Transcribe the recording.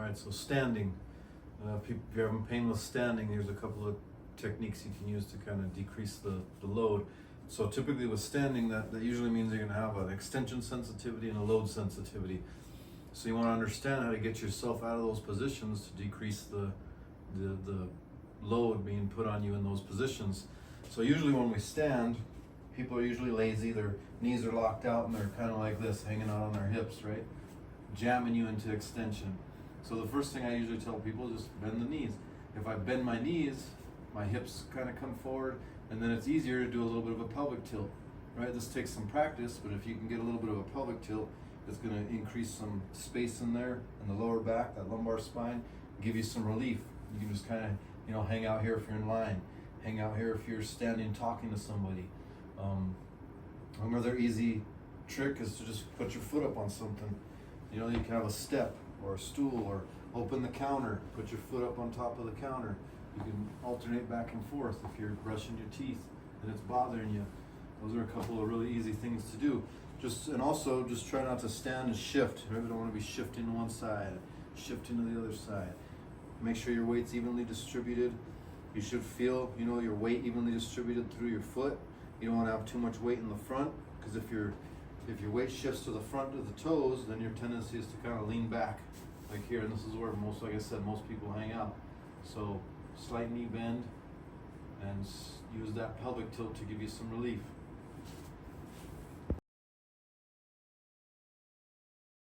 Alright, so standing. If you're having pain with standing, there's a couple of techniques you can use to kind of decrease the load. So typically with standing, that usually means you're going to have an extension sensitivity and a load sensitivity. So you want to understand how to get yourself out of those positions to decrease the load being put on you in those positions. So usually when we stand, people are usually lazy, their knees are locked out and they're kind of like this, hanging out on their hips, right? Jamming you into extension. So the first thing I usually tell people is just bend the knees. If I bend my knees, my hips kind of come forward, and then it's easier to do a little bit of a pelvic tilt, right? This takes some practice, but if you can get a little bit of a pelvic tilt, it's going to increase some space in there in the lower back, that lumbar spine, give you some relief. You can just kind of, hang out here if you're in line, hang out here if you're standing talking to somebody. Another easy trick is to just put your foot up on something. You can have a step or a stool, or open the counter, put your foot up on top of the counter. You can alternate back and forth if you're brushing your teeth and it's bothering you. Those are a couple of really easy things to do. And also just try not to stand and shift. You don't want to be shifting to one side, shifting to the other side. Make sure your weight's evenly distributed. You should feel, your weight evenly distributed through your foot. You don't want to have too much weight in the front, because if your weight shifts to the front of the toes, then your tendency is to kind of lean back, like here, and this is where like I said, most people hang out. So slight knee bend, and use that pelvic tilt to give you some relief.